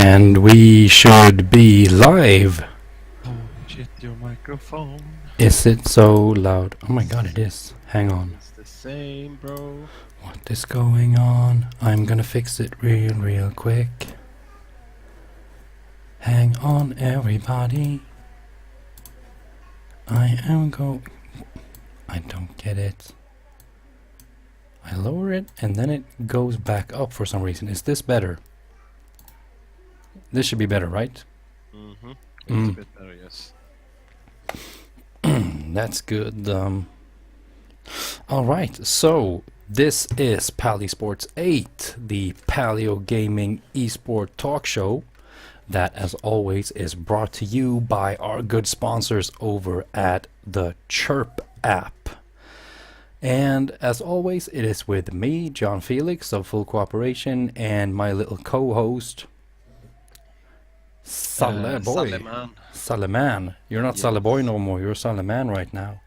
And we should be live. Holy shit, your microphone. Is it so loud? Oh my god, it is. Hang on. It's the same, bro. What is going on? I'm gonna fix it real quick. Hang on, everybody. I don't get it. I lower it and then it goes back up for some reason. Is this better? This should be better, right? Mm-hmm. It's a bit better, yes. That's good. Alright, so this is PaleSports 8, the Paleo Gaming Esport talk show that, as always, is brought to you by our good sponsors over at the Chirp app. And as always, it is with me, John Felix of Full Cooperation, and my little co-host, Saleman. You're not Yes. Saleboy no more, you're Saleman right now.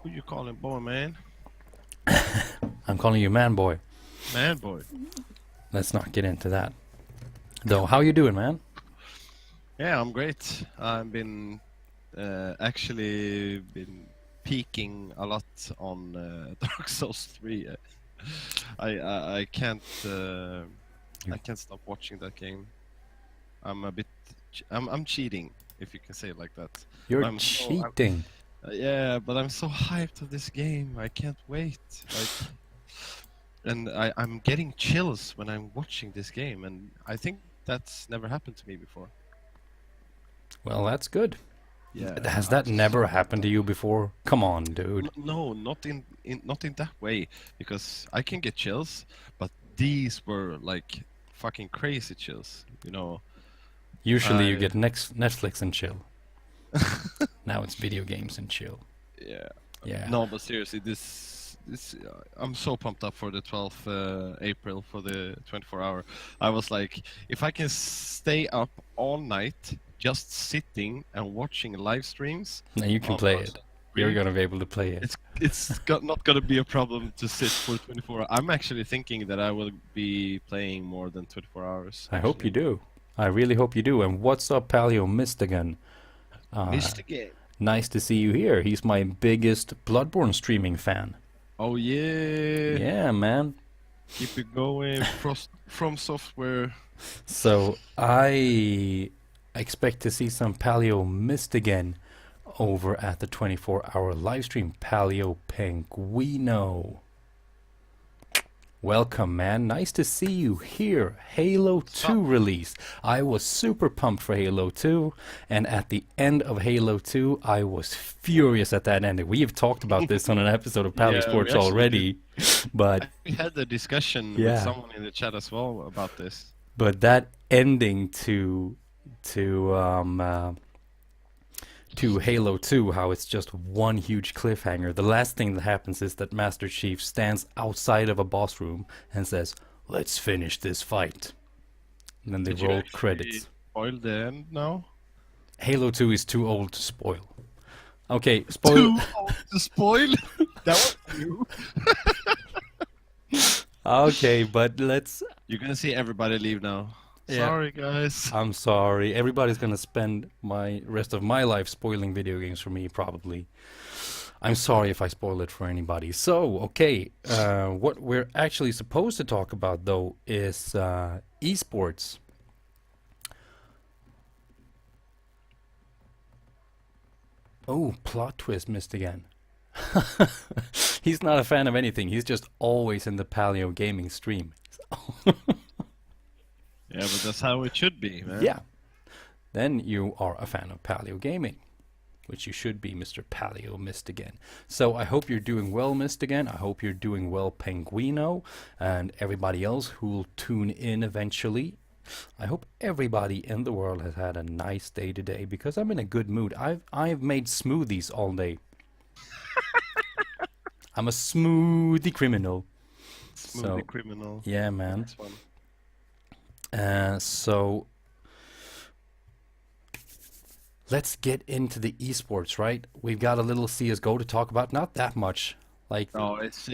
Who you calling boy, man? I'm calling you man boy. Man, boy. Let's not get into that. Though, how you doing, man? Yeah, I'm great. I've been actually been peaking a lot on Dark Souls 3. I can't stop watching that game. I'm cheating, if you can say it like that. You're cheating. Yeah, but I'm so hyped of this game. I can't wait. And I'm getting chills when I'm watching this game, and I think that's never happened to me before. Well, that's good. Yeah. Has that never happened to you before? Come on, dude. No, not in that way, because I can get chills, but these were like fucking crazy chills, you know. Usually you get Netflix and chill. Now it's video games and chill. Yeah. Yeah. No, but seriously, this I'm so pumped up for the 12th April for the 24-hour. I was like, if I can stay up all night just sitting and watching live streams, Now you can play it. You're gonna be able to play it. It's not gonna be a problem to sit for 24 hours. I'm actually thinking that I will be playing more than 24 hours. I hope you do. I really hope you do. And what's up, Paleo Mistigan? Missed the game. Nice to see you here. He's my biggest Bloodborne streaming fan. Oh yeah. Yeah, man. Keep it going. From software. So I expect to see some Paleo Mistigan over at the 24-hour livestream. Paleo Penguino. Welcome, man. Nice to see you here. Halo 2 release. I was super pumped for Halo 2, and at the end of Halo 2, I was furious at that ending. We have talked about this on an episode of PaleSports already, but we had the discussion with someone in the chat as well about this. But that ending to Halo 2, how it's just one huge cliffhanger. The last thing that happens is that Master Chief stands outside of a boss room and says, "Let's finish this fight." And then they roll credits. Spoil the end now? Halo 2 is too old to spoil. Okay, spoil. Too old to spoil? That was you. Okay, but let's... You're gonna see everybody leave now. Yeah. Sorry, guys. I'm sorry. Everybody's gonna spend my rest of my life spoiling video games for me, probably. I'm sorry if I spoil it for anybody. So, okay, what we're actually supposed to talk about, though, is esports. Oh, plot twist missed again. He's not a fan of anything. He's just always in the Paleo gaming stream. Yeah, but that's how it should be, man. Yeah. Then you are a fan of Paleo Gaming, which you should be, Mr. Paleo Mistigan. So I hope you're doing well, Mistigan. I hope you're doing well, Penguino, and everybody else who will tune in eventually. I hope everybody in the world has had a nice day today, because I'm in a good mood. I've made smoothies all day. I'm a smoothie criminal. Smoothie criminal. Yeah, man. That's fun. So let's get into the esports, right? We've got a little CSGO to talk about, not that much. Like, oh, it's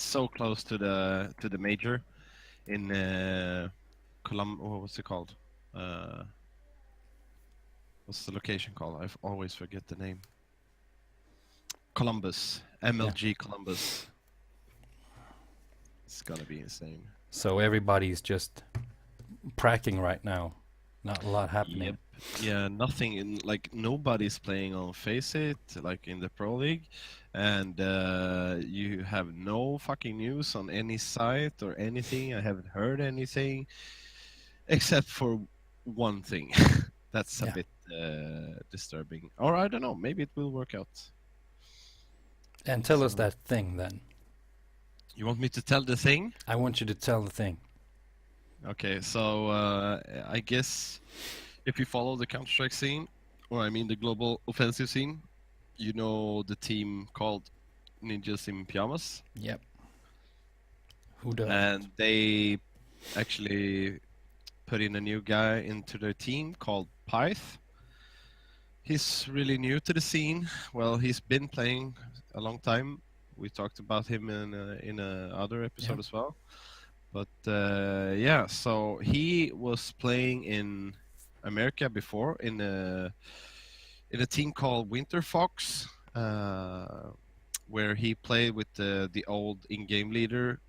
so close to the major in what's it called? Uh, what's the location called? I always forget the name. Columbus, MLG Columbus. It's gonna be insane. So everybody's just pracking right now. Not a lot happening. Yep. Yeah, nothing in like nobody's playing on Face It like in the Pro League, and you have no fucking news on any site or anything. I haven't heard anything except for one thing. That's a Yeah. bit disturbing. Or I don't know. Maybe it will work out. And tell us So that thing then. you want me to tell the thing? I want you to tell the thing. Okay, so I guess if you follow the Counter-Strike scene, or I mean the global offensive scene, you know the team called Ninjas in Pyjamas, Yep. Who does? and they actually put in a new guy into their team called Pyth. He's really new to the scene. Well, he's been playing a long time. We talked about him in a other episode Yeah. as well. But yeah, so he was playing in America before in a team called Winter Fox, where he played with the old in-game leader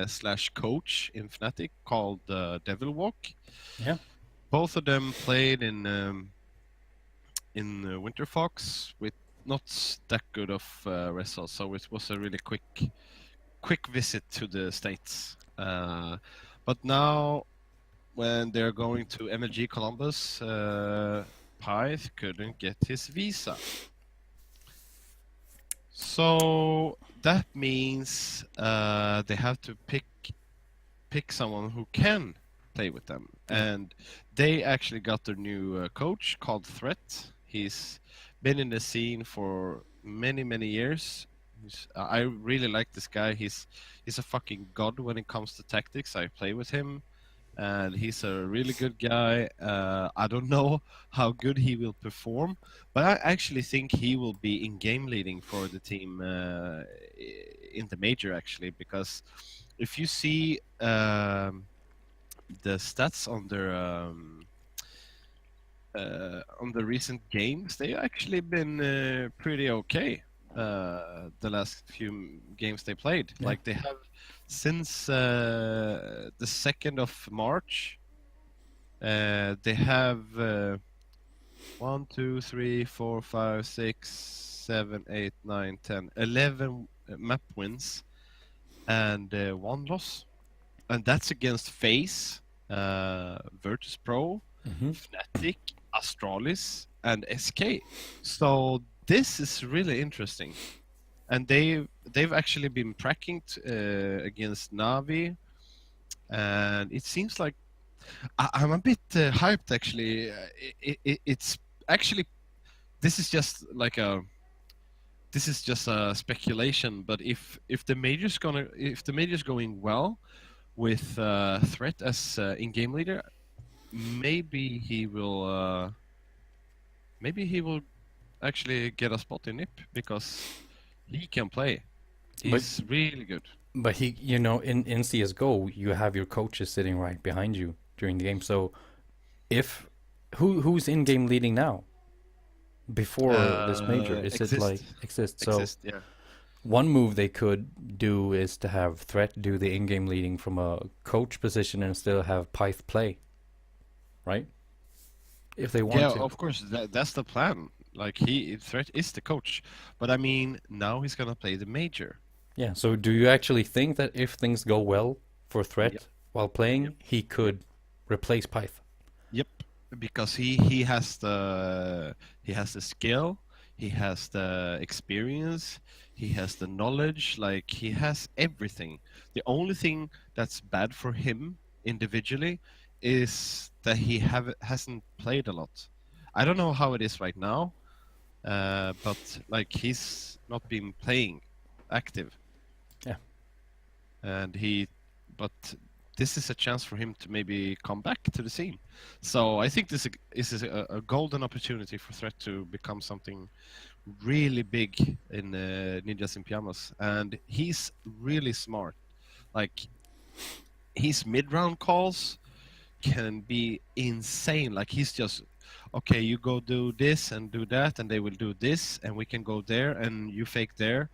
slash coach in Fnatic called Devil Walk. Yeah. Both of them played in Winter Fox with not that good of results, so it was a really quick visit to the States. But now, when they're going to MLG Columbus, Pyth couldn't get his visa. So that means they have to pick someone who can play with them, and they actually got their new coach called Threat. He's been in the scene for many years. I really like this guy. He's a fucking god when it comes to tactics. I play with him, and he's a really good guy. I don't know how good he will perform, but I actually think he will be in game leading for the team in the major, actually, because if you see the stats on the recent games, they actually been pretty okay. The last few games they played, Yeah. like they have since the 2nd of March. They have 1, 2, 3, 4, 5, 6, 7, 8, 9, 10, 11 map wins and 1 loss, and that's against FaZe, Virtus Pro, Mm-hmm. Fnatic, Astralis, and SK. So this is really interesting, and they've actually been pracking against Navi, and it seems like I'm a bit hyped actually. It's actually this is just like a this is just a speculation, but if the major's going well with Threat as in-game leader, maybe he will actually get a spot in NIP because he can play. But He's really good. but he, in CS:GO, you have your coaches sitting right behind you during the game. So if who's in game leading now before this major? Is it like exist? So Exist, yeah. one move they could do is to have Threat do the in-game leading from a coach position and still have Pyth play, right? If they want Yeah, to. of course, that's the plan. Like Threat is the coach, but I mean now he's gonna play the major. Yeah, so do you actually think that if things go well for Threat Yep. while Yep. playing, he could replace Pyth? Yep, because he has the skill, he has the experience, he has the knowledge, like he has everything. The only thing that's bad for him individually is that he hasn't played a lot. I don't know how it is right now, but like he's not been playing active, Yeah. and but this is a chance for him to maybe come back to the scene. So I think this is a golden opportunity for Threat to become something really big in Ninjas in Pyjamas, and he's really smart. Like his mid-round calls, can be insane. Like he's just, okay, you go do this and do that, and they will do this, and we can go there, and you fake there,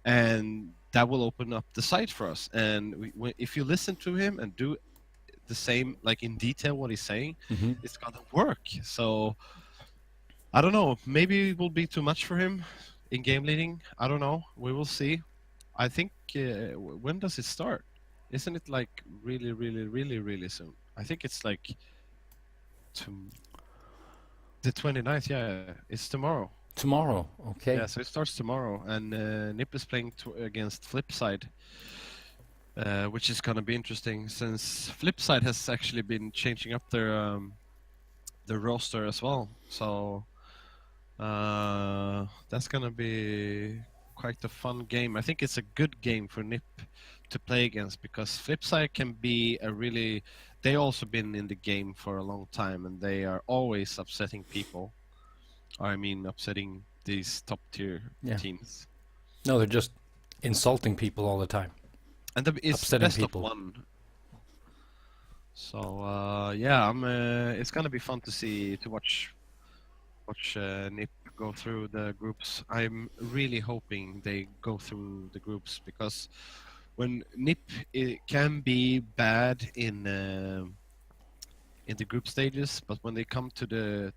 and that will open up the site for us. And if you listen to him and do the same, like in detail what he's saying, Hmm. it's gonna work. So I don't know. Maybe it will be too much for him in game leading. I don't know. We will see. I think when does it start? Isn't it like really, really, really, really soon? I think it's like to the 29th. Yeah, it's tomorrow. Tomorrow, okay. Yeah, so it starts tomorrow, and Nip is playing against Flipside, which is gonna be interesting since Flipside has actually been changing up their roster as well. So that's gonna be quite a fun game. I think it's a good game for Nip to play against because Flipside can be a really. They also been in the game for a long time, and they are always upsetting people. I mean, upsetting these top tier Yeah. teams. No, they're just insulting people all the time. And it's Upsetting best people. of one. So yeah, it's gonna be fun to see to watch Nip go through the groups. I'm really hoping they go through the groups because when Nip it can be bad in the group stages, but when they come to the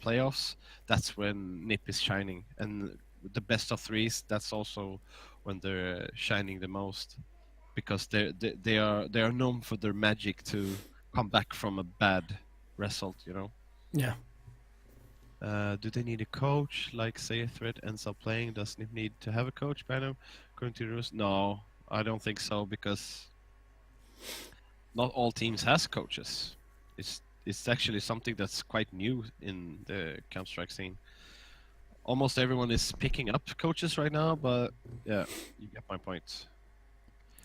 playoffs, that's when Nip is shining. And the best of threes, that's also when they're shining the most because they are known for their magic to come back from a bad result, you know. Yeah. Do they need a coach? Like, say a threat ends up playing, does Nip need to have a coach by now? According to the rules, no, I don't think so because not all teams has coaches. It's actually something that's quite new in the Counter-Strike scene. Almost everyone is picking up coaches right now, but yeah, you get my point.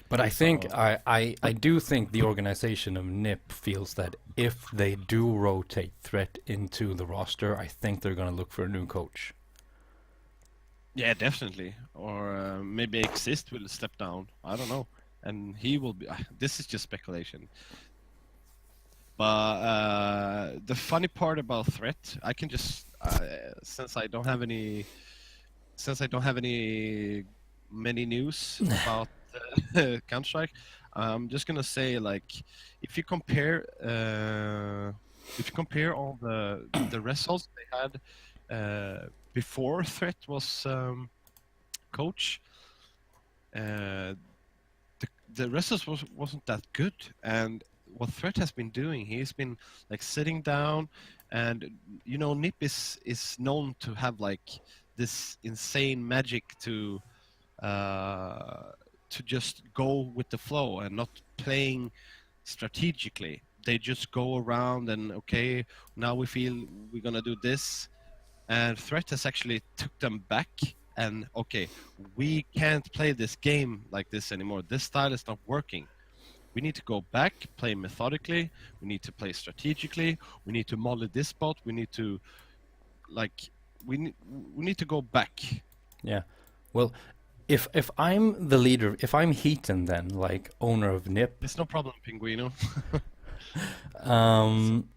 But I think So- I do think the organization of NIP feels that if they do rotate Threat into the roster, I think they're gonna look for a new coach. Yeah, definitely. Or maybe Exist will step down. I don't know, and he will be. This is just speculation. But the funny part about Threat, I can just since I don't have any many news about Counter Strike, I'm just gonna say like if you compare all the results they had before Threat was coach, uh, the results wasn't that good. And what Threat has been doing, he's been like sitting down, and you know Nip is known to have like this insane magic to just go with the flow and not playing strategically. They just go around and okay, now we feel we're gonna do this, and Threat has actually took them back and okay, we can't play this game like this anymore. This style is not working. We need to go back, play methodically. We need to play strategically. We need to molly this spot. We need to like we need to go back. Yeah. Well, if I'm the leader, if I'm Heaton, then like owner of NIP, It's no problem, Pinguino. um,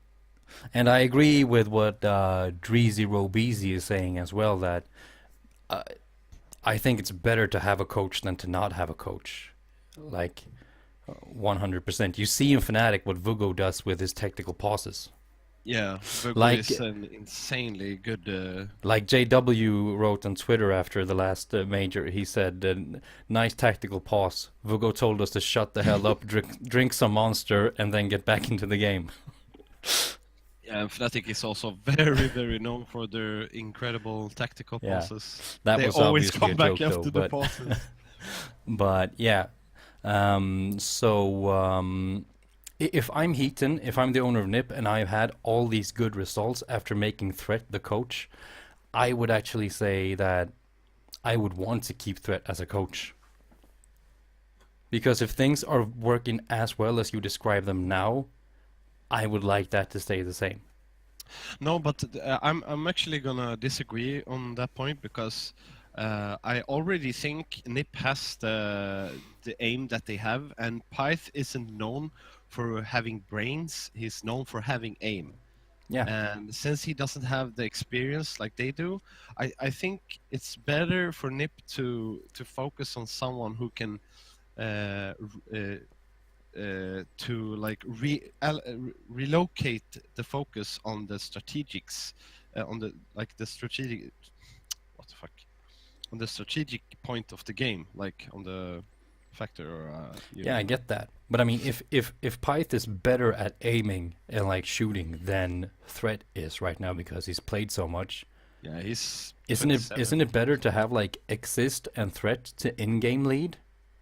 and I agree with what Dreezy Robeezy is saying as well, that uh, I think it's better to have a coach than to not have a coach. Like 100%. You see in Fnatic what Vugo does with his technical pauses. Yeah, Virgo Like- is an insanely good. Like JW wrote on Twitter after the last major, he said, "Nice tactical pause. Vugo told us to shut the hell up, drink some Monster, and then get back into the game." Yeah, and Fnatic is also very, very known for their incredible tactical Yeah. pauses. That They was always obviously come a back joke, after though, the pauses. But yeah, if I'm Heaton, if I'm the owner of NIP, and I've had all these good results after making Threat the coach, I would actually say that I would want to keep Threat as a coach. Because if things are working as well as you describe them now, I would like that to stay the same. No, but I'm actually gonna disagree on that point because I already think NIP has the aim that they have, and Pyth isn't known for having brains. He's known for having aim. Yeah. And since he doesn't have the experience like they do, I think it's better for Nip to focus on someone who can to like relocate the focus on the strategics, on the like the strategic, what the fuck, on the strategic point of the game, like on the factor. Or, Yeah, I get that. But I mean, if Pyth is better at aiming and like shooting than Threat is right now because he's played so much, yeah, he's isn't it 27. better to have like Exist and Threat to in-game lead,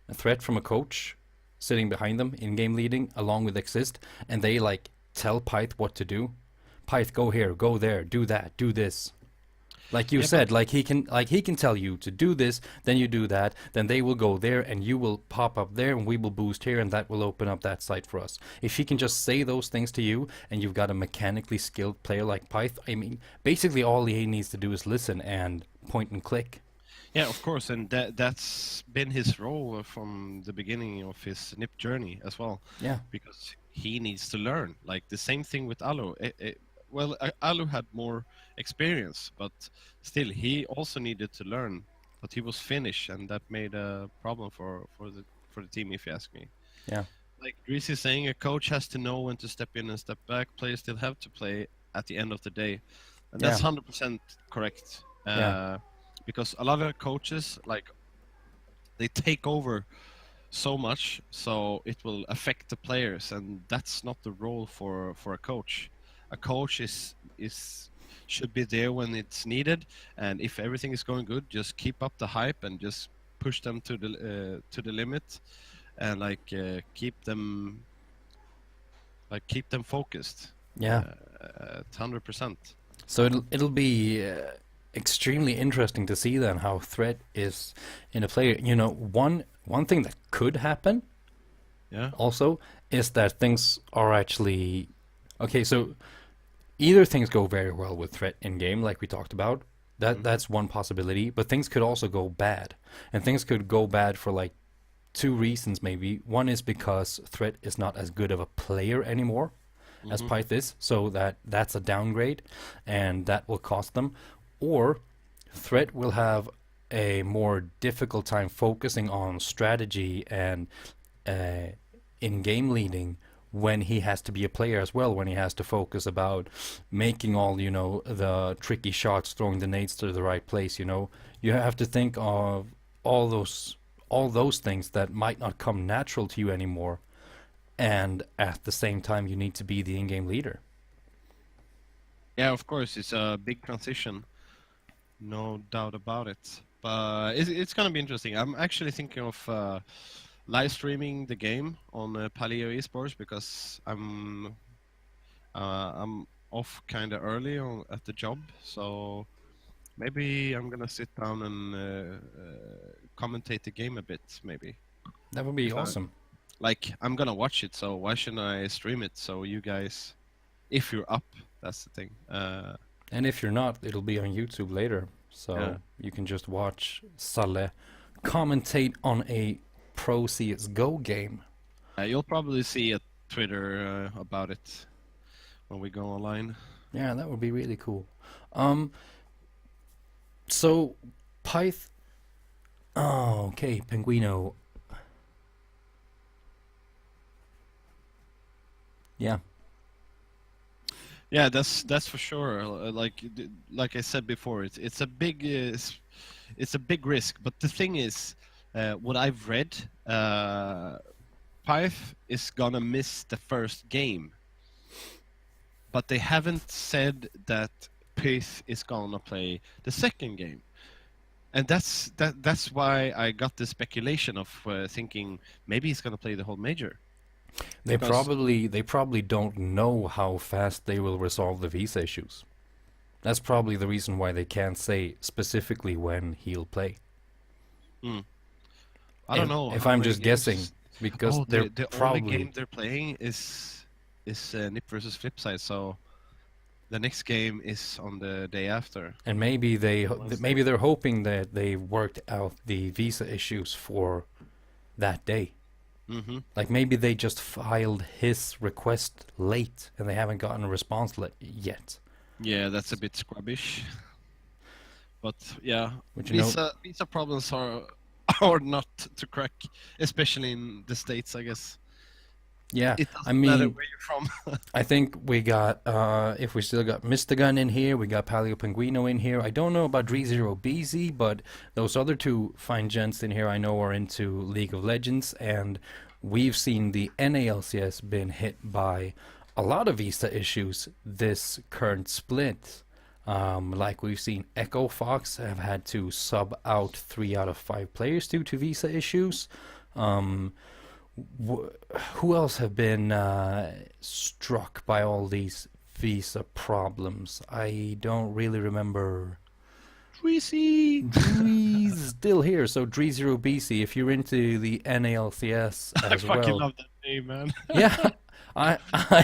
a Threat from a coach sitting behind them, in-game leading along with Exist, and they like tell Pyth what to do. Pyth, go here, go there, do that, do this. Like you Yeah, but said, like he can tell you to do this, then you do that, then they will go there and you will pop up there and we will boost here and that will open up that site for us. If he can just say those things to you and you've got a mechanically skilled player like Pyth, I mean, basically all he needs to do is listen and point and click. yeah, of course, and that's been his role from the beginning of his Nip journey as well, Yeah. because he needs to learn. Like the same thing with Alu. Well, Alu had more experience, but still, he also needed to learn. But he was Finnish, and that made a problem for the team, if you ask me. Yeah. Like Greasy is saying, a coach has to know when to step in and step back. Players still have to play at the end of the day, and Yeah. that's 100% correct. Yeah. Because a lot of coaches, like, they take over so much, so it will affect the players, and that's not the role for a coach. A coach is should be there when it's needed, and if everything is going good, just keep up the hype and just push them to the limit, and like keep them focused. Yeah. 100%. So it'll be extremely interesting to see then how Threat is in a player. You know, one thing that could happen Yeah. also is that things are actually okay. So either things go very well with Threat in game, like we talked about. That's one possibility, but things could also go bad, and things could go bad for like two reasons maybe. One is because Threat is not as good of a player anymore as Hmm. Pyth is, so that's a downgrade, and that will cost them. Or Threat will have a more difficult time focusing on strategy and in-game leading when he has to be a player as well, when he has to focus about making all, the tricky shots, throwing the nades to the right place, You have to think of all those things that might not come natural to you anymore, and at the same time you need to be the in-game leader. Yeah, of course, it's a big transition, no doubt about it. But it's gonna be interesting. I'm actually thinking of live streaming the game on Paleo Esports because I'm off kind of early at the job, so maybe I'm gonna sit down and commentate the game a bit. Maybe That would be if I awesome. like, I'm gonna watch it, so why shouldn't I stream it? So you guys, if you're up, that's the thing. And if you're not, it'll be on YouTube later, Yeah. so you can just watch Salle commentate on a pro CSGO game. You'll probably see a Twitter about it when we go online. Yeah, that would be really cool. Um, so Pyth. Oh, okay, Penguino. Yeah, Yeah, that's for sure. Like I said before, it's a big risk. But the thing is, what I've read, Pyth is gonna miss the first game, but they haven't said that Pyth is gonna play the second game, and that's why I got the speculation of thinking maybe he's gonna play the whole major they because. probably don't know how fast they will resolve the visa issues. That's probably the reason why they can't say specifically when he'll play. Hmm, I don't If know if how I'm many just guessing, games. because Oh, they're the only probably game they're playing is Nip versus Flipside. So the next game is on the day after, and maybe Wednesday. maybe they're hoping that they worked out the visa issues for that day. Mm-hmm. Like maybe they just filed his request late and they haven't gotten a response yet. Yeah, that's a bit scrubbish. But yeah, But you know, visa problems are are not to crack, especially in the States, I guess. yeah, It I doesn't matter mean, where you're from. I think we got, if we still got Mr. Gun in here, we got Paleo Pinguino in here. I don't know about Dre0BZ, but those other two fine gents in here I know are into League of Legends, and we've seen the NALCS been hit by a lot of visa issues this current split. Like we've seen Echo Fox have had to sub out 3 out of 5 players due to visa issues. Um, who else have been struck by all these visa problems? I don't really remember. Greasy. Dree's still here, so Dree0BC, if you're into the NALCS I as fucking well. love that name, man. Yeah, I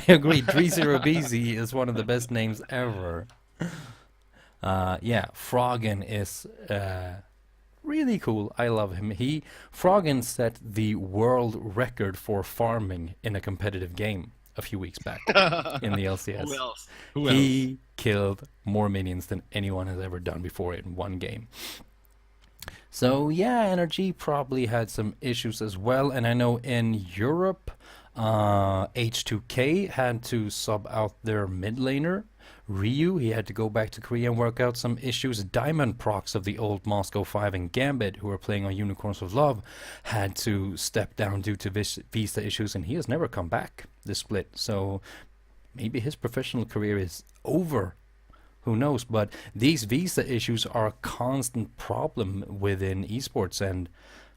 agree. Dree0BC is one of the best names ever. Yeah, Froggen is really cool. I love him. Froggen set the world record for farming in a competitive game a few weeks back in the Who LCS. else? Who else? He killed more minions than anyone has ever done before in one game. So yeah, Energy probably had some issues as well, and I know in Europe, H2K had to sub out their mid laner. Ryu, he had to go back to Korea and work out some issues. Diamond procs of the old Moscow 5 and Gambit, who were playing on Unicorns of Love, had to step down due to visa issues, and he has never come back this split. So maybe his professional career is over. Who knows? But these visa issues are a constant problem within esports, and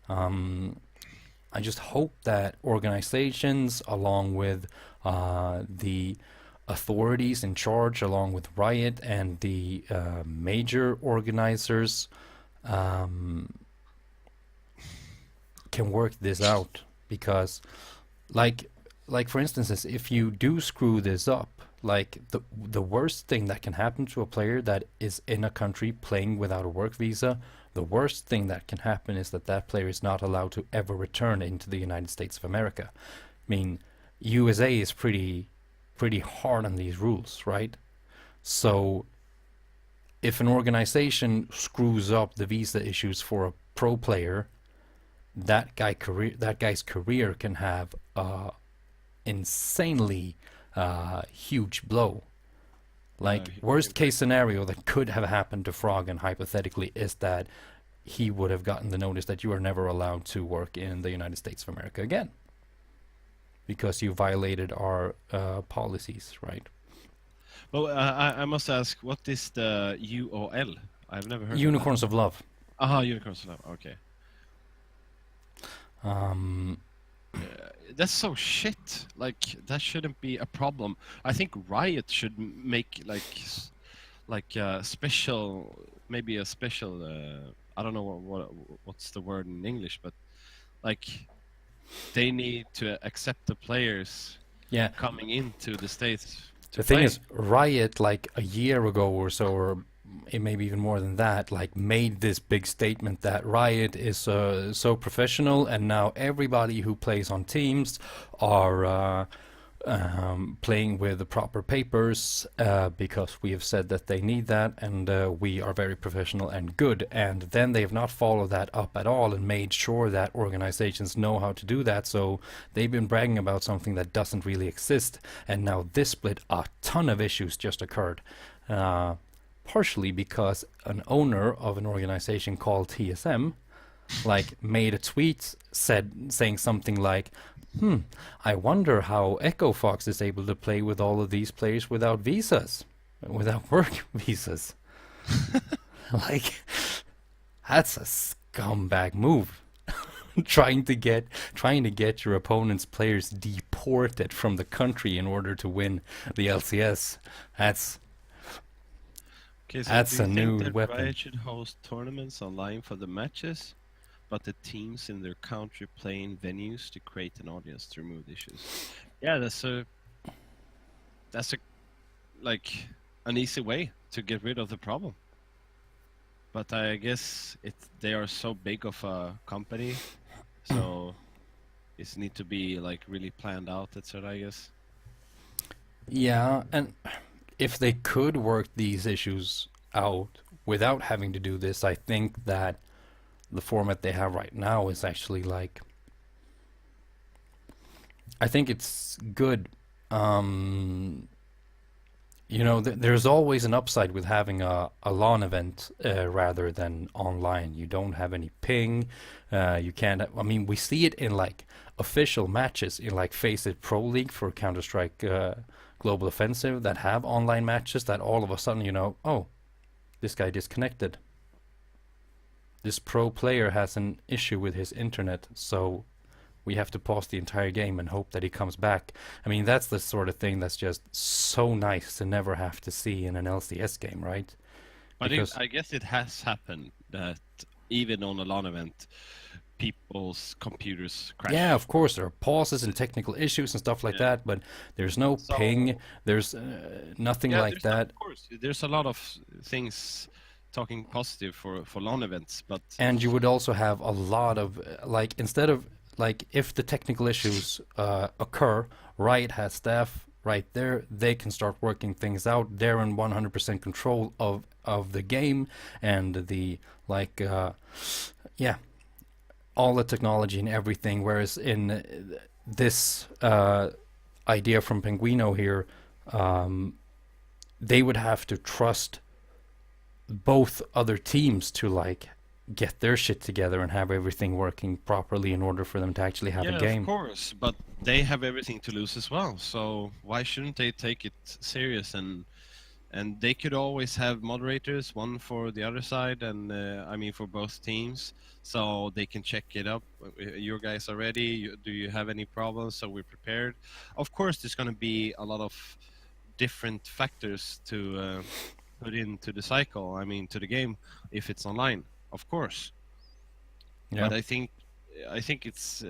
I just hope that organizations, along with the authorities in charge, along with Riot and the major organizers, um, can work this out. Because, like, for instance, if you do screw this up, like the worst thing that can happen to a player that is in a country playing without a work visa, the worst thing that can happen is that that player is not allowed to ever return into the United States of America. I mean, USA is pretty hard on these rules, right? So if an organization screws up the visa issues for a pro player, that guy's career can have a insanely huge blow. Like, worst case scenario that could have happened to Froggen hypothetically is that he would have gotten the notice that you are never allowed to work in the United States of America again because you violated our policies, right? Well, I must ask, what is the UOL? I've never heard Unicorns of Love. Aha, Unicorns of Love. Okay. That's so shit. Like, that shouldn't be a problem. I think Riot should make like special, maybe a special. I don't know what's the word in English, but like they need to accept the players Yeah. coming into the States. The thing is, Riot, like a year ago or so, or maybe even more than that, like made this big statement that Riot is so professional, and now everybody who plays on teams are playing with the proper papers because we have said that they need that, and we are very professional and good. And then they have not followed that up at all and made sure that organizations know how to do that. So they've been bragging about something that doesn't really exist. And now this split, a ton of issues just occurred. Partially because an owner of an organization called TSM like made a tweet saying something like, I wonder how Echo Fox is able to play with all of these players without visas, without work visas. Like, that's a scumbag move. trying to get your opponent's players deported from the country in order to win the LCS. Okay, so That's do a you new think that weapon. Riot should host tournaments online for the matches, but the teams in their country play in venues to create an audience to remove the issues? Yeah, that's a like an easy way to get rid of the problem. But I guess they are so big of a company, so It need to be like really planned out, etc. I guess. Yeah, and if they could work these issues out without having to do this, I think that the format they have right now is actually like, I think it's good. Um, there's always an upside with having a LAN event rather than online. You don't have any ping. You can't. I mean, we see it in like official matches in like Face It Pro League for Counter Strike Global Offensive that have online matches. That all of a sudden, oh, this guy disconnected. This pro player has an issue with his internet, so we have to pause the entire game and hope that he comes back. I mean, that's the sort of thing that's just so nice to never have to see in an LCS game, right? But Because I guess it has happened that even on a LAN event, people's computers yeah, crash. of course there are pauses and technical issues and stuff like Yeah. that, but there's no ping, So there's nothing yeah, like there's that. of course there's a lot of things talking positive for LAN events, but And you would also have a lot of like, instead of like, if the technical issues occur, Riot has staff right there. They can start working things out. They're in 100% control of the game and the like. Yeah, all the technology and everything. Whereas in this idea from Penguino here, um, they would have to trust both other teams to like get their shit together and have everything working properly in order for them to actually have a yeah, of game. course, but they have everything to lose as well. So why shouldn't they take it serious and they could always have moderators, one for the other side, and I mean for both teams, so they can check it up. Your guys are ready. Do you have any problems? So we're prepared. Of course, there's going to be a lot of different factors to put into the cycle. I mean, to the game if it's online, of course. Yeah. But I think it's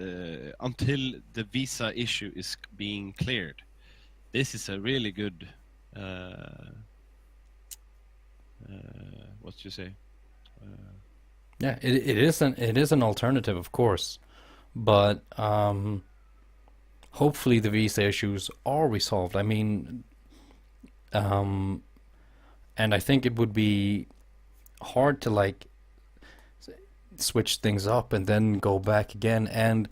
until the visa issue is being cleared. This is a really good. What you say? Yeah, it is an alternative, of course, but hopefully the visa issues are resolved. I mean, um, and I think it would be hard to like switch things up and then go back again. And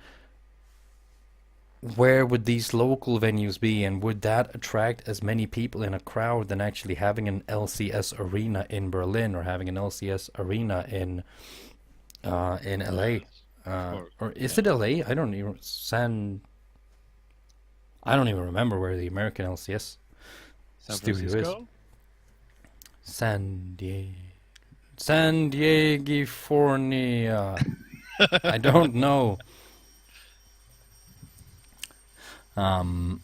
where would these local venues be, and would that attract as many people in a crowd than actually having an LCS arena in Berlin or having an LCS arena in LA? Yes, of course. Or is Yeah. it LA? I don't even remember where the American LCS San studio is. Francisco. San Diego, San Diego, California. I don't know. Um,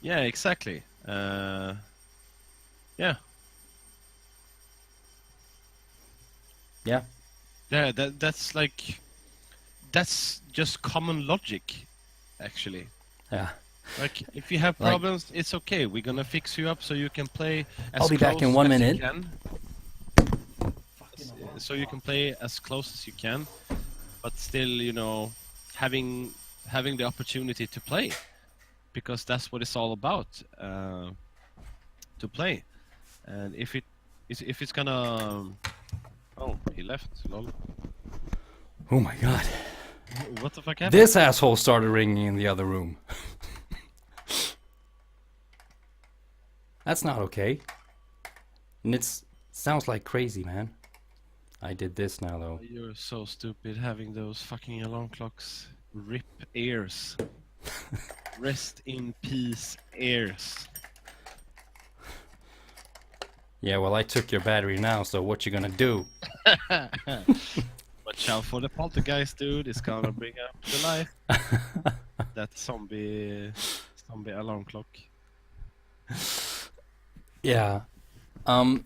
Yeah, exactly. Yeah, yeah, yeah. That's just common logic, actually. yeah. Like if you have Like, problems, it's okay. We're gonna fix you up so you can play I'll as be back in close one as you minute. can. So you can play as close as you can, but still, having the opportunity to play, because that's what it's all about, to play. And if it's gonna, oh, he left. Lol. Oh my god. What the fuck happened? This asshole started ringing in the other room. That's not okay. And it sounds like crazy, man. I did this now, though. You're so stupid having those fucking alarm clocks. Rip ears. Rest in peace, ears. Yeah, well, I took your battery now, so what you gonna do? Watch out for the poltergeist, dude. It's gonna bring up to life that zombie alarm clock. Yeah. Um.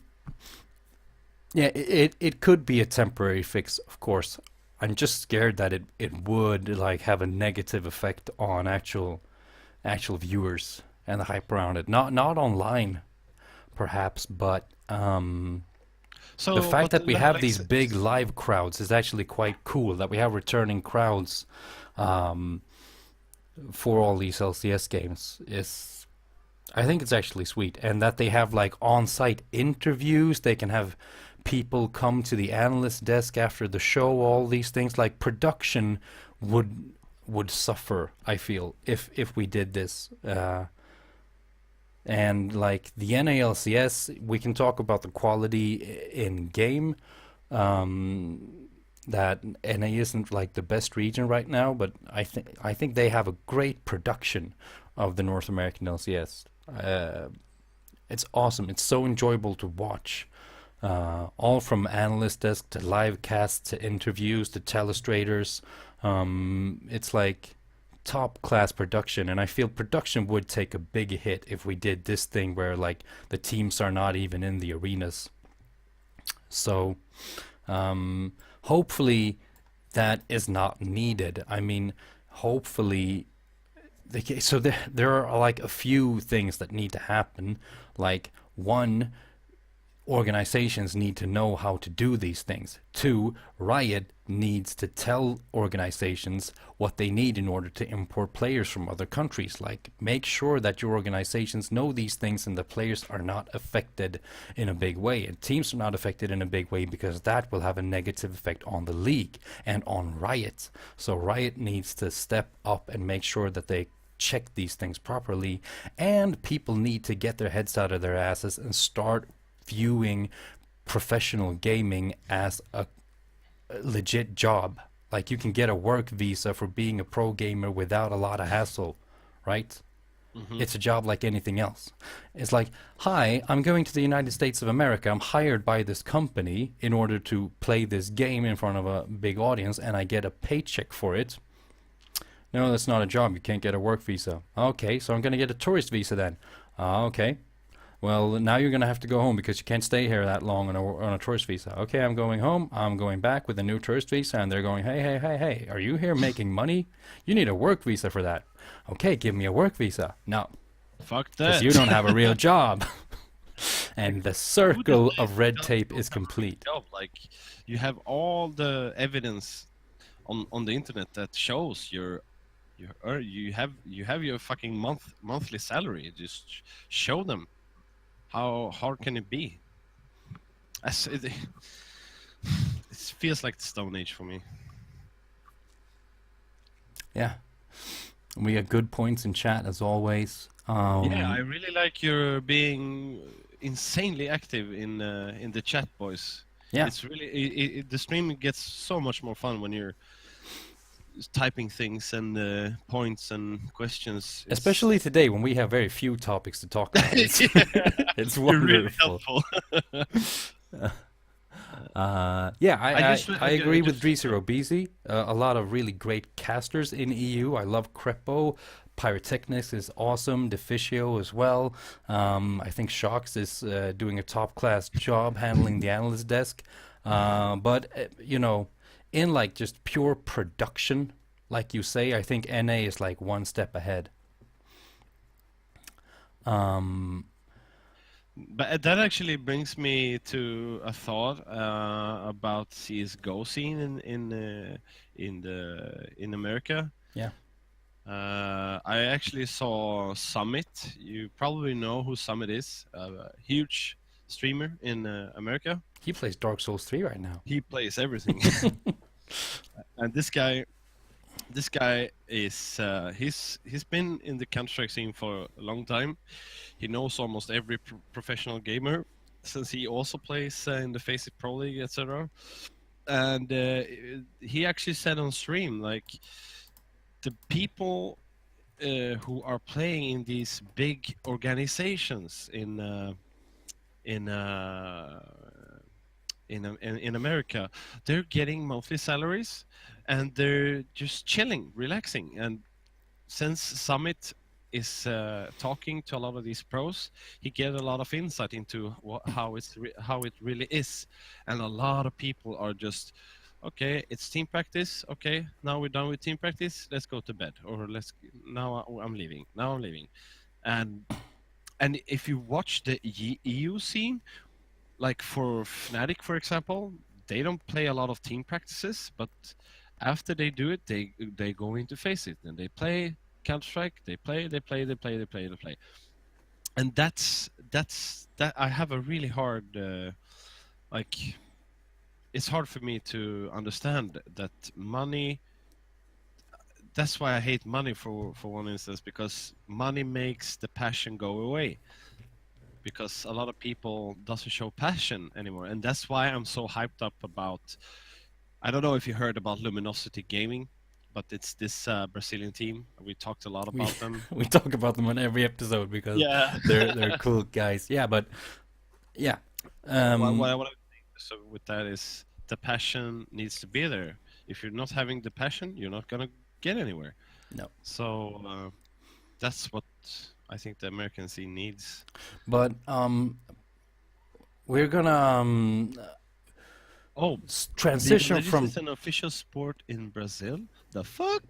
Yeah, it could be a temporary fix, of course. I'm just scared that it would like have a negative effect on actual viewers and the hype around it. Not online, perhaps, but The So, fact but that we have like, these big live crowds is actually quite cool. That we have returning crowds um, for all these LCS games is, I think it's actually sweet. And that they have like on-site interviews. They can have people come to the analyst desk after the show. All these things like production would suffer. I feel if we did this. And like the NALCS, we can talk about the quality in game. That NA isn't like the best region right now, but I think they have a great production of the North American LCS. It's awesome. It's so enjoyable to watch. All from analyst desk to live casts to interviews to telestrators. It's like top class production, and I feel production would take a big hit if we did this thing where like the teams are not even in the arenas. So hopefully that is not needed. I mean, hopefully so there are like a few things that need to happen. Like one, organizations need to know how to do these things. Two, Riot needs to tell organizations what they need in order to import players from other countries. Like, make sure that your organizations know these things and the players are not affected in a big way. And teams are not affected in a big way because that will have a negative effect on the league and on Riot. So Riot needs to step up and make sure that they check these things properly, and people need to get their heads out of their asses and start viewing professional gaming as a legit job. Like, you can get a work visa for being a pro gamer without a lot of hassle, right? hmm It's a job like anything else. It's like, hi, I'm going to the United States of America. I'm hired by this company in order to play this game in front of a big audience, and I get a paycheck for it. No, that's not a job. You can't get a work visa. Okay, so I'm going to get a tourist visa then. Okay. Well, now you're going to have to go home because you can't stay here that long on a tourist visa. Okay, I'm going home. I'm going back with a new tourist visa, and they're going, hey, hey, hey, hey, are you here making money? You need a work visa for that. Okay, give me a work visa. No, Fuck because that. you don't have a real job. And the Who does circle that of red don't tape don't is have a real complete. job? Like, you have all the evidence on the internet that shows you have your fucking monthly salary. Just show them. How hard can it be? It feels like the Stone Age for me. Yeah, we got good points in chat as always. Yeah, I really like your being insanely active in the chat, boys. Yeah, It's really the stream gets so much more fun when you're typing things and points and questions. It's especially today when we have very few topics to talk about. It's it's you're really wonderful. helpful. Yeah, I I agree with just Drizero BZ. A lot of really great casters in EU. I love Crepo. Pyrotechnics is awesome. Deficio as well. I think Shox is doing a top class job handling the analyst desk. But you know, in like just pure production, like you say, I think NA is like one step ahead. Um, But that actually brings me to a thought about CS:GO scene in America. yeah, I actually saw Summit. You probably know who Summit is. A huge streamer in America. he plays Dark Souls 3 right now. He plays everything, and this guy is he's been in the Counter-Strike scene for a long time. He knows almost every professional gamer since he also plays in the Faceit Pro League, etc. And he actually said on stream, like, the people who are playing in these big organizations in uh, in America, they're getting monthly salaries, and they're just chilling, relaxing. And since Summit is talking to a lot of these pros, he get a lot of insight into how it really is, and a lot of people are just, okay, it's team practice. Okay, now we're done with team practice. Let's go to bed, or I'm leaving. Now I'm leaving, and if you watch the EU scene, like for Fnatic, for example, they don't play a lot of team practices, but after they do it, they go into face it and they play Counter Strike. They play, and that's that. I have a really hard like. It's hard for me to understand that money. That's why I hate money for one instance, because money makes the passion go away, because a lot of people doesn't show passion anymore, and that's why I'm so hyped up about. I don't know if you heard about Luminosity Gaming, but it's this Brazilian team. We talked a lot We about them. we talk about them on every episode because Yeah. they're cool guys. Yeah, but yeah. What I think so with that is the passion needs to be there. If you're not having the passion, you're not gonna get anywhere. No. So that's what I think the American scene needs. But we're gonna Oh, League of transition Legends from, is an official sport in Brazil. The fuck?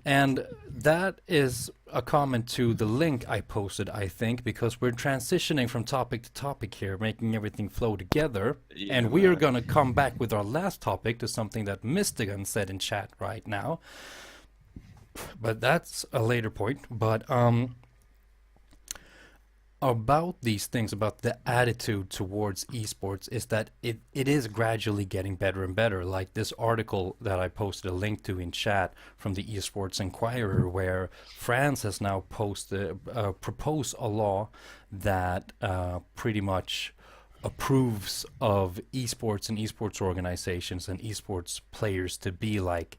and that is a comment to the link I posted, I think, because we're transitioning from topic to topic here, making everything flow together. Yeah, And we are man. gonna come back with our last topic to something that Mystigan said in chat right now. But that's a later point. But about these things, about the attitude towards esports, is that it is gradually getting better and better. Like this article that I posted a link to in chat from the Esports Inquirer, where France has now proposed a law that pretty much approves of esports and esports organizations and esports players to be like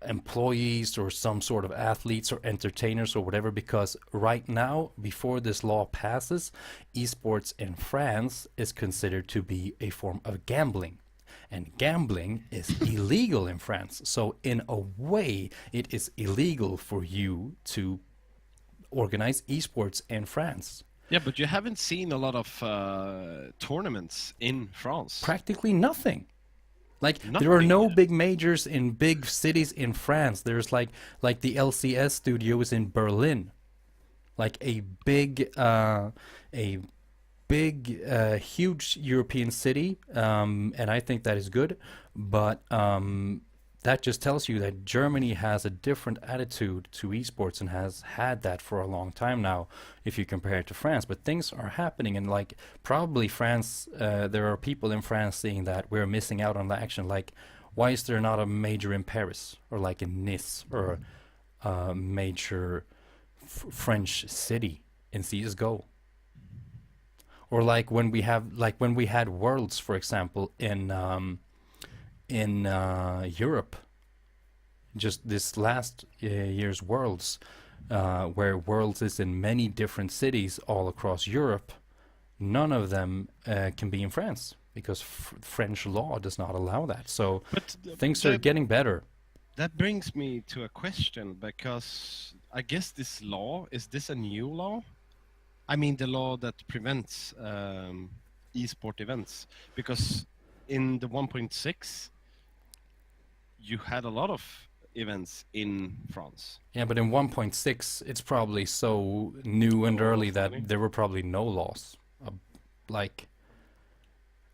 employees or some sort of athletes or entertainers or whatever, because right now, before this law passes, esports in France is considered to be a form of gambling, and gambling is illegal in France. So in a way, it is illegal for you to organize esports in France. Yeah, but you haven't seen a lot of tournaments in France. Practically nothing. Like there are Nothing. no big majors in big cities in France. There's like the LCS studio is in Berlin, like a big huge European city, and I think that is good. But that just tells you that Germany has a different attitude to esports and has had that for a long time now, if you compare it to France. But things are happening, and like probably France, there are people in France seeing that we're missing out on the action. Like, why is there not a major in Paris or like in Nice or a major French city in CSGO? Or like when we had Worlds, for example, in Europe, just this last year's Worlds, where Worlds is in many different cities all across Europe. None of them can be in France because French law does not allow that. So But things are getting better. that brings me to a question, because I guess this law, is this a new law? I mean, the law that prevents esport events, because in the 1.6 you had a lot of events in France. Yeah, but in 1.6, it's probably so new and No early laws, that really? there were probably no laws. Like,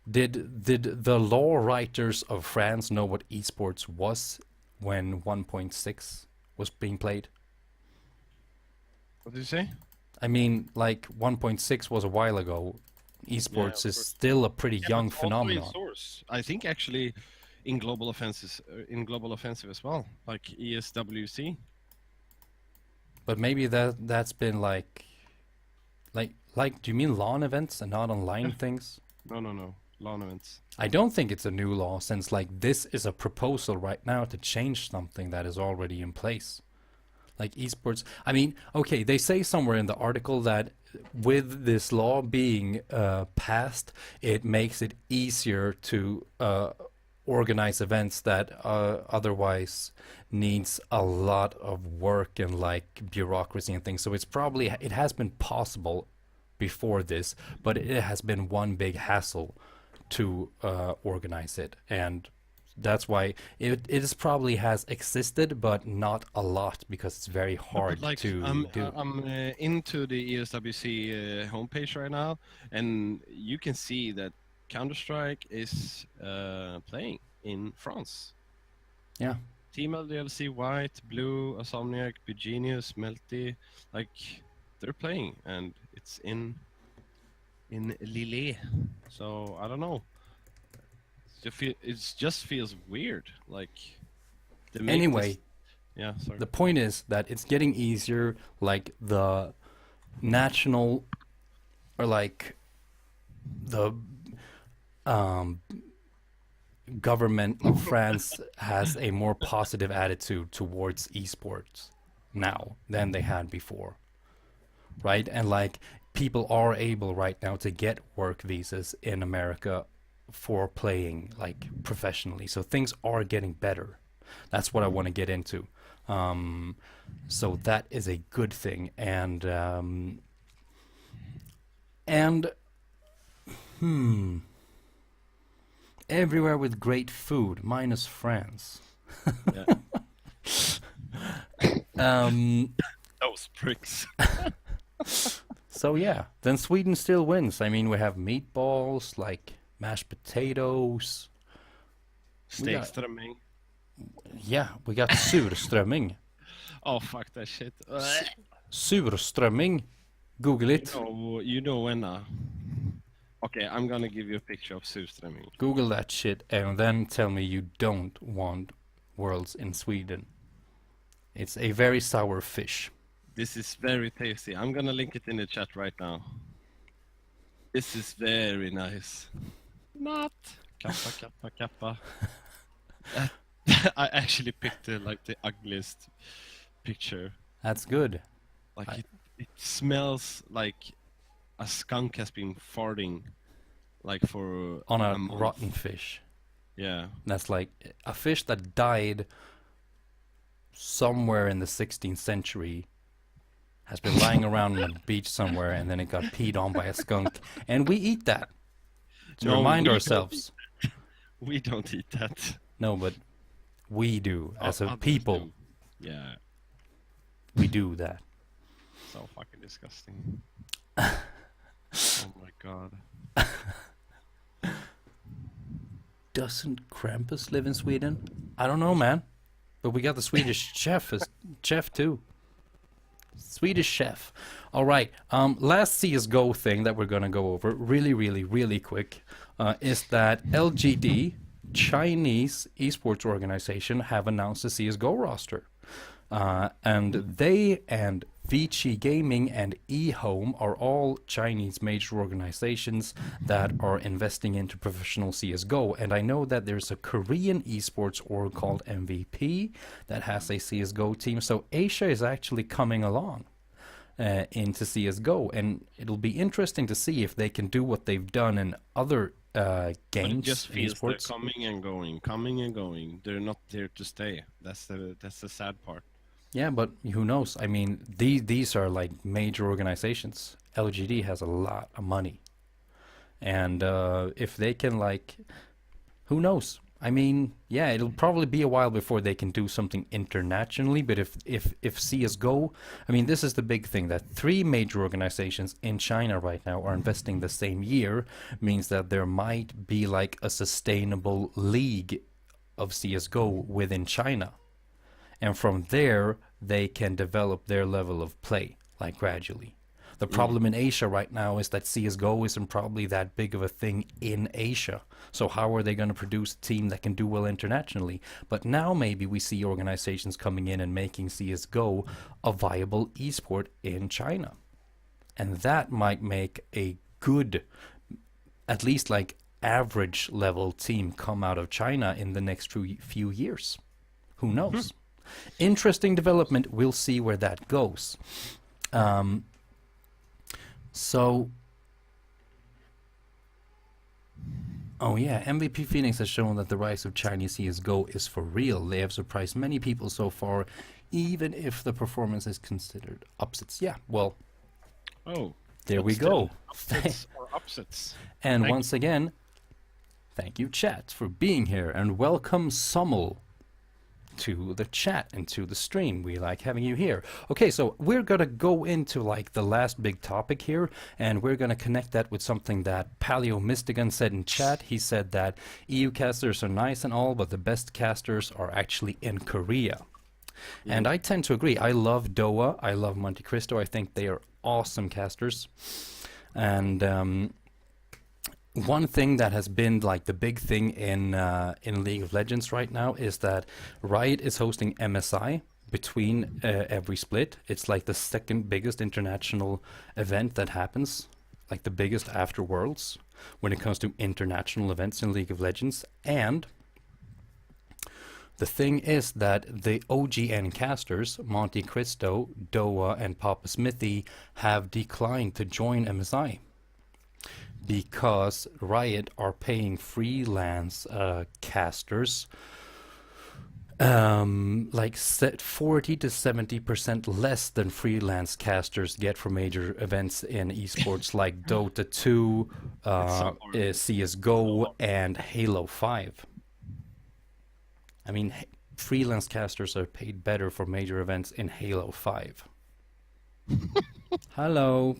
did the law writers of France know what esports was when 1.6 was being played? What did you say? I mean, like 1.6 was a while ago. Yeah, Esports of is course. still a pretty Yeah, young but also in phenomenon. source. I think actually in global offenses, in global offensive as well, like ESWC. But maybe that's been like do you mean LAN events and not Yeah. online things? No. LAN events. I don't think it's a new law, since like this is a proposal right now to change something that is already in place. Like esports, I mean, okay, they say somewhere in the article that with this law being passed, it makes it easier to organize events that otherwise needs a lot of work and like bureaucracy and things. So it has been possible before this, but it has been one big hassle to organize it. And that's why it is probably has existed, but not a lot because it's very No, but hard like to do. I'm into the ESWC homepage right now, and you can see that Counter Strike is playing in France. Yeah. Team LDLC, White, Blue, Insomniac, Begenius, Melty, like they're playing, and it's in Lille. So I don't know. It just feels weird. Like they make this. Anyway, Yeah, sorry. the point is that it's getting easier. Like the national, or like the um, government of France has a more positive attitude towards esports now than they had before, right? And like people are able right now to get work visas in America for playing like professionally. So things are getting better. That's what I want to get into. So that is a good thing, and everywhere with great food, minus France. Yeah. Um, Those pricks. so yeah, then Sweden still wins. I mean, we have meatballs, like mashed potatoes. Steak strömming. Yeah, we got surströmming. Oh fuck that shit. Surströmming. Google it. You know when. Okay, I'm gonna give you a picture of surströmming. Google that shit and then tell me you don't want Worlds in Sweden. It's a very sour fish. This is very tasty. I'm gonna link it in the chat right now. This is very nice. Not kappa kappa kappa. I actually picked the ugliest picture. That's good. Like it smells like a skunk has been farting, like for On a month. rotten fish. Yeah. That's like a fish that died somewhere in the 16th century, has been lying around on a beach somewhere, and then it got peed on by a skunk. And we eat that to remind ourselves. We don't eat that. No, but we do. As a Others people, do. Yeah. we do that. So fucking disgusting. Oh my god. Doesn't Krampus live in Sweden? I don't know, man. But we got the Swedish chef as chef too. Swedish chef. All right. Last CSGO thing that we're gonna go over really quick is that LGD, Chinese esports organization, have announced a CSGO roster. And they and Vici Gaming and eHome are all Chinese major organizations that are investing into professional CSGO. And I know that there's a Korean esports org called MVP that has a CSGO team. So Asia is actually coming along into CSGO. And it'll be interesting to see if they can do what they've done in other games. It just feels they're esports. coming and going. They're not there to stay. That's the sad part. Yeah, but who knows? I mean, these are like major organizations. LGD has a lot of money, and if they can, like, who knows? I mean, yeah, it'll probably be a while before they can do something internationally. But if CS:GO, I mean, this is the big thing, that 3 major organizations in China right now are investing the same year, means that there might be like a sustainable league of CS:GO within China. And from there, they can develop their level of play, like gradually. The problem in Asia right now is that CSGO isn't probably that big of a thing in Asia. So how are they going to produce a team that can do well internationally? But now maybe we see organizations coming in and making CSGO a viable esport in China. And that might make a good, at least like average level team come out of China in the next few years. Who knows? Interesting development. We'll see where that goes. Oh yeah, MVP Phoenix has shown that the rise of Chinese CSGO is for real. They have surprised many people so far, even if the performance is considered upsets. Yeah, well, oh, there we go. Upsets or upsets. And once again, Thank you, chat, for being here, and welcome, Sommel, to the chat and to the stream. We like having you here. Okay, so we're gonna go into like the last big topic here, and we're gonna connect that with something that Paleo Mystigan said in chat. He said that EU casters are nice and all, but the best casters are actually in Korea. And I tend to agree. I love Doa, I love Monte Cristo. I think they are awesome casters. And one thing that has been like the big thing in League of Legends right now is that Riot is hosting MSI between every split. It's like the second biggest international event that happens, like the biggest after Worlds when it comes to international events in League of Legends. And the thing is that the OGN casters, Monte Cristo, Doa, and Papa Smithy, have declined to join MSI because Riot are paying freelance casters like 40 to 70% less than freelance casters get for major events in esports like Dota 2, CSGO, and Halo 5. I mean, freelance casters are paid better for major events in Halo 5. Hello.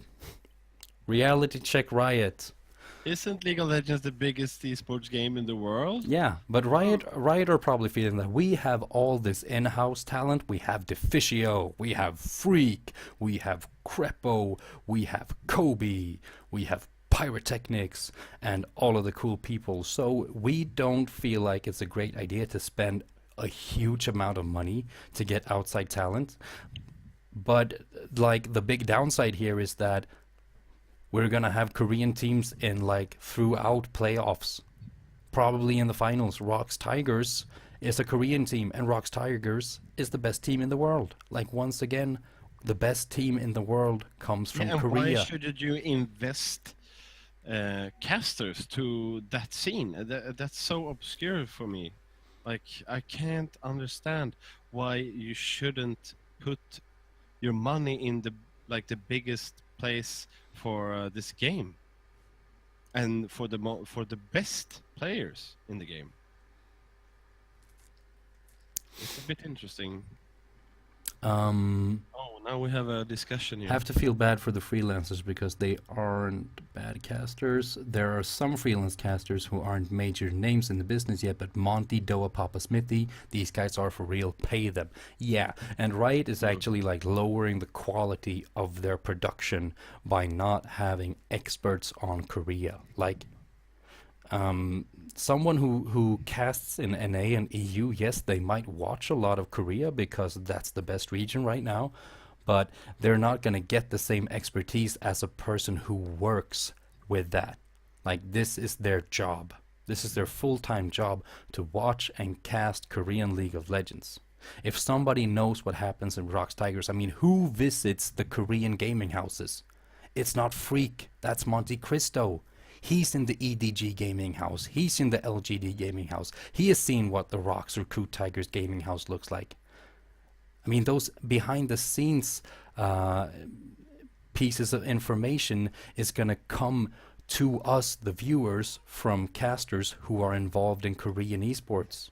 Reality check, Riot. Isn't League of Legends the biggest esports game in the world? Yeah, but Riot are probably feeling that we have all this in-house talent. We have Deficio, we have Freak, we have Crepo, we have Kobe, we have Pyrotechnics, and all of the cool people. So we don't feel like it's a great idea to spend a huge amount of money to get outside talent. But like the big downside here is that we're gonna have Korean teams in like throughout playoffs, probably in the finals. Rox Tigers is a Korean team, and Rox Tigers is the best team in the world. Like once again, the best team in the world comes from and Korea. Why should you invest casters to that scene? That's so obscure for me. Like I can't understand why you shouldn't put your money in the biggest place for this game and for the best players in the game. It's a bit interesting. Oh, now we have a discussion here. Have to feel bad for the freelancers because they aren't bad casters. There are some freelance casters who aren't major names in the business yet, but Monty, Doa, Papa Smithy, these guys are for real. Pay them. Yeah, and Riot is actually like lowering the quality of their production by not having experts on Korea. Like someone who casts in NA and EU, yes, they might watch a lot of Korea because that's the best region right now, but they're not going to get the same expertise as a person who works with that. Like this is their job. This is their full-time job to watch and cast Korean League of Legends. If somebody knows what happens in Rox Tigers, I mean, who visits the Korean gaming houses? It's not Freak, that's Monte Cristo. He's in the EDG gaming house. He's in the LGD gaming house. He has seen what the Rox or Coot Tigers gaming house looks like. I mean, those behind the scenes pieces of information is going to come to us, the viewers, from casters who are involved in Korean esports.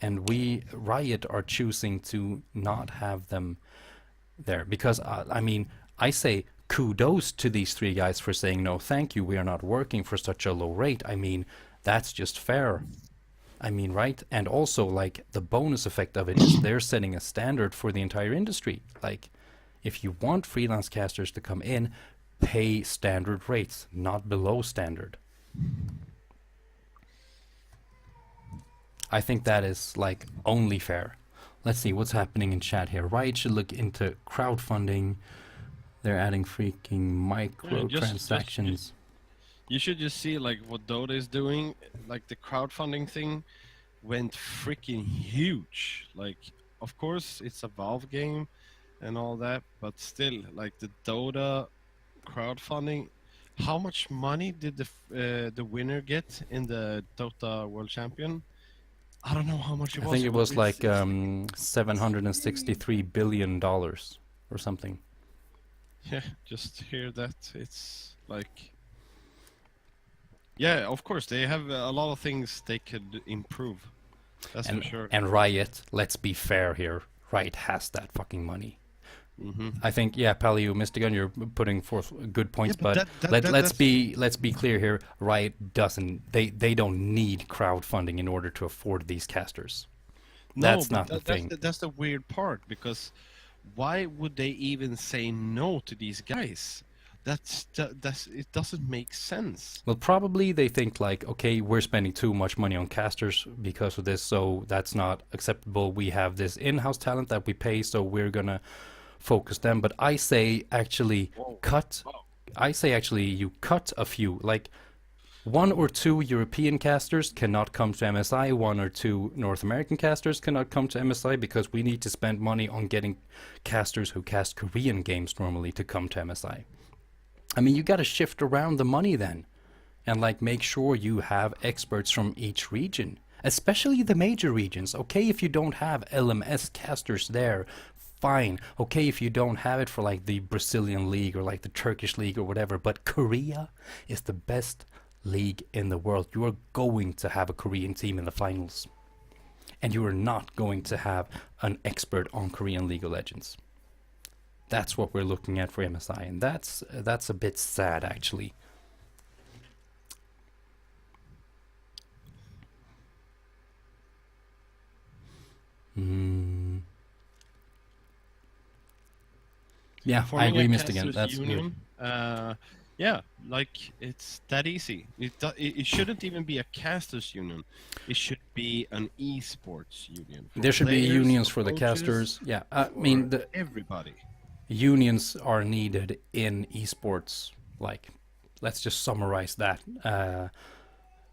And we, Riot, are choosing to not have them there. Because, I mean, I say kudos to these three guys for saying, no, thank you, we are not working for such a low rate. I mean, that's just fair. I mean, right? And also, like, the bonus effect of it is they're setting a standard for the entire industry. Like, if you want freelance casters to come in, pay standard rates, not below standard. I think that is, like, only fair. Let's see what's happening in chat here. Riot should look into crowdfunding. They're adding freaking microtransactions. You should just see like what Dota is doing. Like the crowdfunding thing went freaking huge. Like, of course, it's a Valve game and all that, but still, like the Dota crowdfunding. How much money did the winner get in the Dota World Champion? I don't know how much it was. I think it was like $763 billion or something. Yeah, just hear that. It's like Yeah, of course they have a lot of things they could improve. That's for And sure. Riot, let's be fair here. Riot has that fucking money. Hmm. I think, yeah, Pally, you missed again. You're putting forth good Yeah, points, but but that's let's be clear here. Riot doesn't they don't need crowdfunding in order to afford these casters. no, That's but not the thing. that's the weird part because why would they even say no to these guys? That's it doesn't make sense. Well, probably they think like, okay, we're spending too much money on casters because of this, so that's not acceptable. We have this in-house talent that we pay, so we're gonna focus them. But I say actually Whoa. cut. Wow. I say actually you cut a few, like one or two European casters cannot come to MSI, one or two North American casters cannot come to MSI because we need to spend money on getting casters who cast Korean games normally to come to MSI. I mean, you got to shift around the money then and like make sure you have experts from each region, especially the major regions. Okay, if you don't have LMS casters there, fine. Okay, if you don't have it for like the Brazilian league or like the Turkish league or whatever, but Korea is the best league in the world. You are going to have a Korean team in the finals, and you are not going to have an expert on Korean League of Legends. That's what we're looking at for MSI, and that's a bit sad actually. Mm. Yeah, I Forming a agree, Mr. Again. casters That's good. union, yeah, like it's that easy. It shouldn't even be a casters union. It should be an esports union for There should be players, unions for for the coaches, casters. Yeah, I for mean the everybody. unions are needed in esports. Like, let's just summarize that.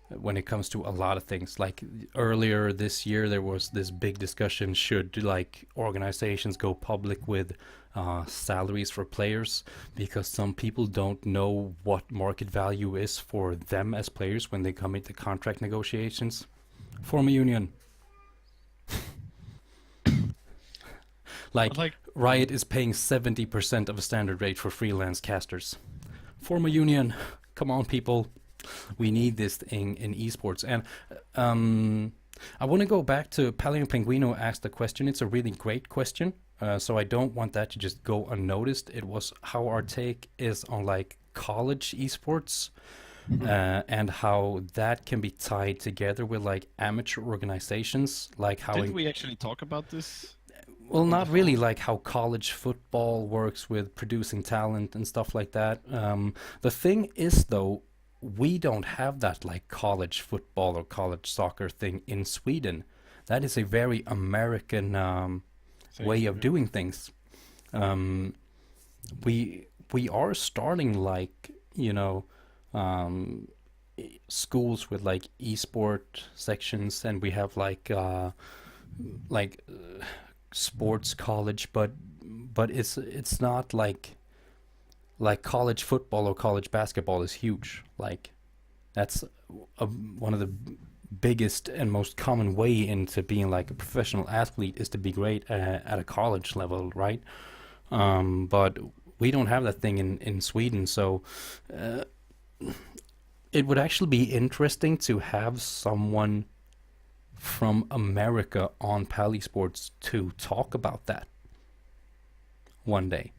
When it comes to a lot of things. Like earlier this year, there was this big discussion: should like organizations go public with salaries for players, because some people don't know what market value is for them as players when they come into contract negotiations. Form a union. But Like like, Riot is paying 70% of a standard rate for freelance casters. Form a union. Come on, people. We need this thing in esports. And I want to go back to Paleo Penguino asked the question. It's a really great question. So I don't want that to just go unnoticed. It was how our take is on like college esports, and how that can be tied together with like amateur organizations, like how didn't we actually talk about this well, on the not really phone? like how college football works with producing talent and stuff like that. The thing is, though, we don't have that like college football or college soccer thing in Sweden. That is a very American way Thing, of yeah. doing things. Um, we are starting like um, schools with like esport sections, and we have like sports college, but it's not like college football or college basketball is huge. Like that's one of the biggest and most common way into being like a professional athlete is to be great at a college level, right? But we don't have that thing in Sweden, so uh, it would actually be interesting to have someone from America on PaleSports to talk about that one day,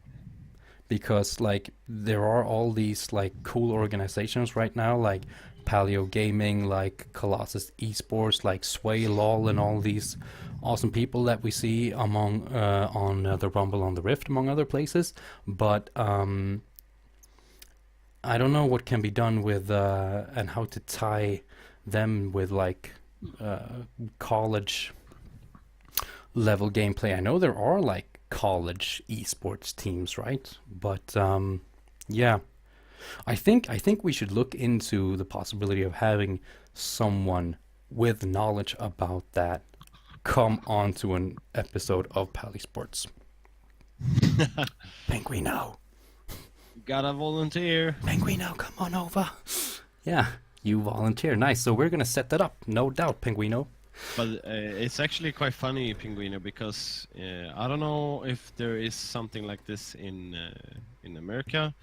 because like there are all these like cool organizations right now, like Paleo Gaming, like Colossus Esports, like Sway LOL, and all these awesome people that we see among on the Rumble on the Rift, among other places. But I don't know what can be done with and how to tie them with like college level gameplay. I know there are like college esports teams, right? But yeah, I think we should look into the possibility of having someone with knowledge about that come onto an episode of PaleSports. Penguino, Gotta volunteer. Penguino, come on over. Yeah, you volunteer. Nice. So we're gonna set that up, no doubt, Penguino. But it's actually quite funny, Pinguino, because I don't know if there is something like this in America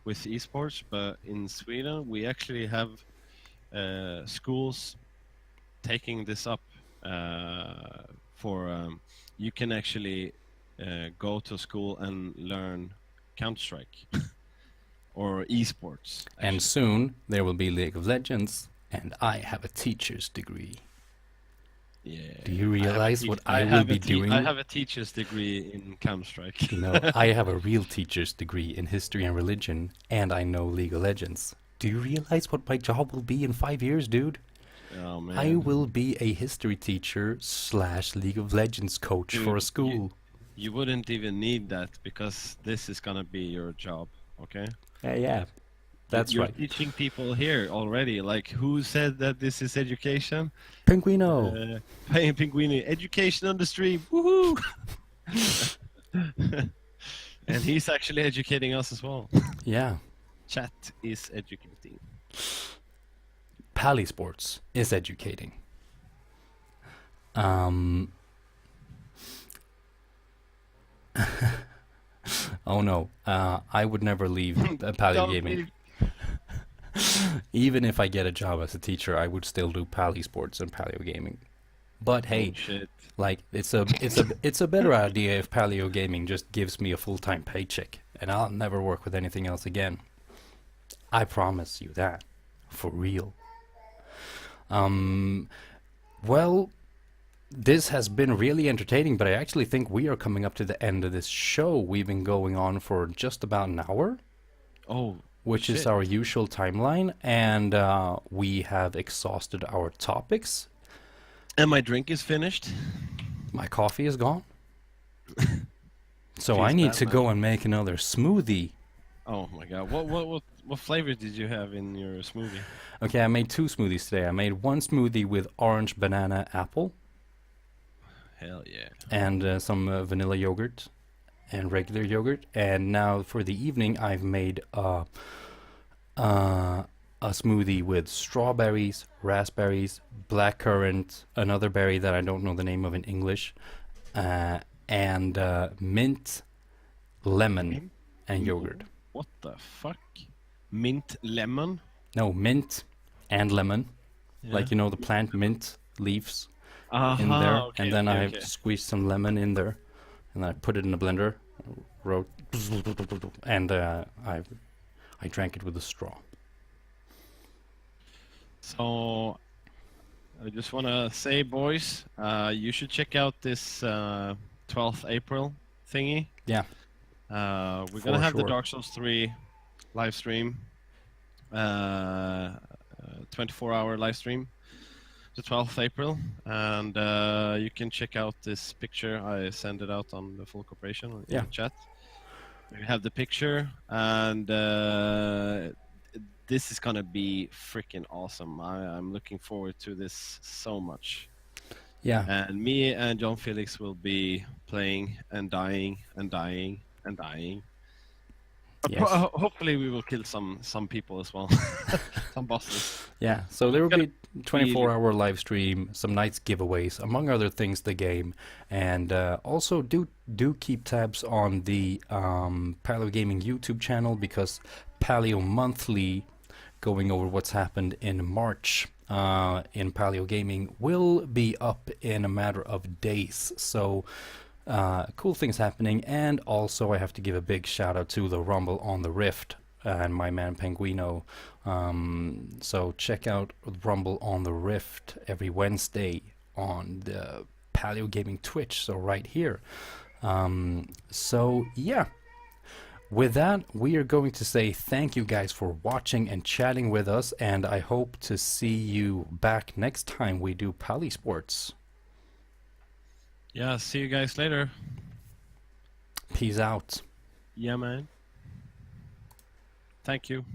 with esports, but in Sweden we actually have schools taking this up for you can actually go to school and learn Counter-Strike or esports. And Actually. soon there will be League of Legends, and I have a teacher's degree. Yeah. Do you realize what I will have be doing? I have a teacher's degree in Counter-Strike. No, I have a real teacher's degree in history and religion, and I know League of Legends. Do you realize what my job will be in 5 years, dude? Oh man. I will be a history teacher / League of Legends coach Dude, for a school. You wouldn't even need that because this is gonna be your job, okay? Yeah, that's You're right. teaching people here already. Like, who said that this is education? Pinguino. Hey, Pinguini, education on the stream. Woohoo! And he's actually educating us as well. Yeah. Chat is educating. PaleSports is educating. Oh no, I would never leave Paleo Gaming. Even if I get a job as a teacher, I would still do PaleSports and Paleo Gaming. But hey, Shit. like it's a better idea if Paleo Gaming just gives me a full-time paycheck, and I'll never work with anything else again. I promise you that, for real. Well, this has been really entertaining, but I actually think we are coming up to the end of this show. We've been going on for just about an hour, Oh, which is shit. our usual timeline, and we have exhausted our topics. And my drink is finished. My coffee is gone. So Feels I need bad, to man. go and make another smoothie. Oh my god. What flavor did you have in your smoothie? Okay, I made 2 smoothies today. I made one smoothie with orange, banana, apple, Hell yeah. and some vanilla yogurt and regular yogurt. And now for the evening, I've made a smoothie with strawberries, raspberries, blackcurrant, another berry that I don't know the name of in English, and mint, lemon, Mint? and yogurt. What the fuck? Mint lemon? No, mint and lemon. Yeah. Like, you know, the plant mint leaves in Aha, there. okay, And then okay, I okay. squeezed some lemon in there. And I put it in a blender, wrote, and I drank it with a straw. So I just want to say, boys, you should check out this 12th April thingy. Yeah. We're For gonna have the sure. Dark Souls 3 live stream, 24-hour live stream, the 12th April, and you can check out this picture. I send it out on the full corporation in Yeah. the chat. We have the picture, and this is gonna be freaking awesome. I'm looking forward to this so much. Yeah. And me and John Felix will be playing and dying and dying and dying. Yes. Hopefully we will kill some people as well. Some bosses. Yeah, so there will be 24-hour really- live stream, some nights giveaways, among other things, the game, and also do keep tabs on the Paleo Gaming YouTube channel, because Paleo Monthly, going over what's happened in March in Paleo Gaming, will be up in a matter of days. So cool things happening, and also I have to give a big shout out to the Rumble on the Rift and my man Pinguino. So check out Rumble on the Rift every Wednesday on the Paleo Gaming Twitch, so right here. So yeah, with that, we are going to say thank you guys for watching and chatting with us, and I hope to see you back next time we do PaleSports. Yeah, see you guys later. Peace out. Yeah, man. Thank you.